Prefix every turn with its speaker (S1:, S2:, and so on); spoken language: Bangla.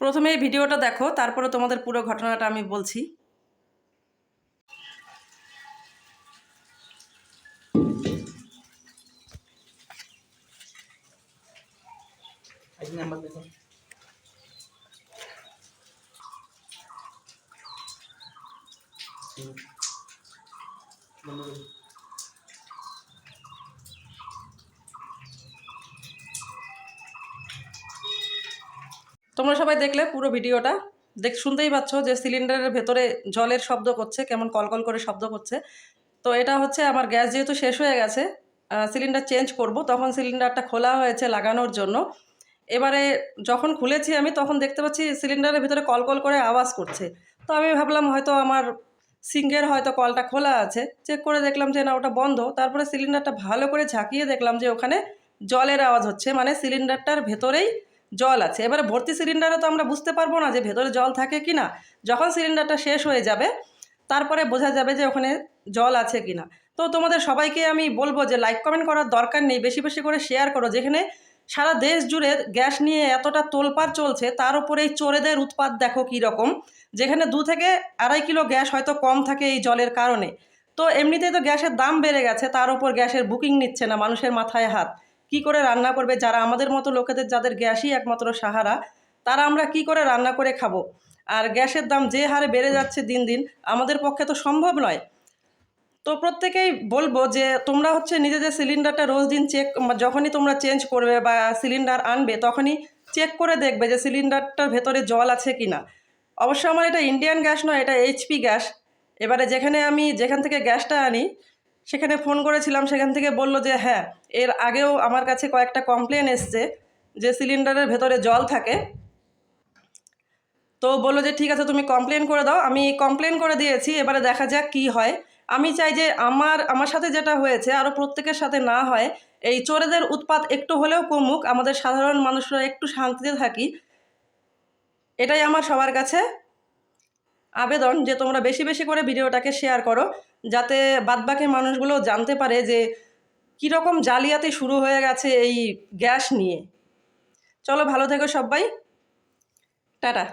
S1: প্রথমে এই ভিডিওটা দেখো, তারপরে তোমাদের পুরো ঘটনাটা আমি বলছি। তোমরা সবাই দেখলে পুরো ভিডিওটা, শুনতেই পাচ্ছ যে সিলিন্ডারের ভেতরে জলের শব্দ করছে, কেমন কলকল করে শব্দ করছে। তো এটা হচ্ছে আমার গ্যাস যেহেতু শেষ হয়ে গেছে, সিলিন্ডার চেঞ্জ করব, তখন সিলিন্ডারটা খোলা হয়েছে লাগানোর জন্য। এবারে যখন খুলেছি আমি, তখন দেখতে পাচ্ছি সিলিন্ডারের ভিতরে কলকল করে আওয়াজ করছে। তো আমি ভাবলাম হয়তো আমার সিঙ্কের হয়তো কলটা খোলা আছে। চেক করে দেখলাম যে না, ওটা বন্ধ। তারপরে সিলিন্ডারটা ভালো করে ঝাঁকিয়ে দেখলাম যে ওখানে জলের আওয়াজ হচ্ছে, মানে সিলিন্ডারটার ভেতরেই জল আছে। এবারে ভর্তি সিলিন্ডারে তো আমরা বুঝতে পারবো না যে ভেতরে জল থাকে কি না। যখন সিলিন্ডারটা শেষ হয়ে যাবে তারপরে বোঝা যাবে যে ওখানে জল আছে কি না। তো তোমাদের সবাইকে আমি বলবো যে লাইক কমেন্ট করার দরকার নেই, বেশি বেশি করে শেয়ার করো। যেখানে সারা দেশ জুড়ে গ্যাস নিয়ে এতটা তোলপাড় চলছে, তার উপরে এই চোরেদের উৎপাত দেখো কী রকম। যেখানে 2 থেকে 2.5 কিলো গ্যাস হয়তো কম থাকে এই জলের কারণে। তো এমনিতেই তো গ্যাসের দাম বেড়ে গেছে, তার উপর গ্যাসের বুকিং নিচ্ছে না, মানুষের মাথায় হাত। কি করে রান্না করবে যারা আমাদের মতো লোকেদের, যাদের গ্যাসই একমাত্র সাহারা, তারা আমরা কি করে রান্না করে খাবো? আর গ্যাসের দাম যে হারে বেড়ে যাচ্ছে দিন দিন, আমাদের পক্ষে তো সম্ভব নয়। তো প্রত্যেকেই বলবো যে তোমরা হচ্ছে নিজেদের সিলিন্ডারটা রোজ দিন যখনই তোমরা চেঞ্জ করবে বা সিলিন্ডার আনবে, তখনই চেক করে দেখবে যে সিলিন্ডারটার ভেতরে জল আছে কি না। অবশ্য আমার এটা ইন্ডিয়ান গ্যাস নয়, এটা এইচপি গ্যাস। এবারে যেখান থেকে গ্যাসটা আনি, সেখানে ফোন করেছিলাম, সেখান থেকে বললো যে হ্যাঁ, এর আগেও আমার কাছে কয়েকটা কমপ্লেন এসছে যে সিলিন্ডারের ভেতরে জল থাকে। তো বললো যে ঠিক আছে, তুমি কমপ্লেন করে দাও। আমি কমপ্লেন করে দিয়েছি, এবারে দেখা যাক কি হয়। আমি চাই যে আমার সাথে যেটা হয়েছে আরও প্রত্যেকের সাথে না হয়। এই চোরেদের উৎপাত একটু হলেও কমুক, আমাদের সাধারণ মানুষরা একটু শান্তিতে থাকি। এটাই আমার সবার কাছে আবেদন যে তোমরা বেশি বেশি করে ভিডিওটাকে শেয়ার করো, যাতে বাদবাকি মানুষগুলো জানতে পারে যে কীরকম জালিয়াতি শুরু হয়ে গেছে এই গ্যাস নিয়ে। চলো, ভালো থেকো সবাই, টাটা।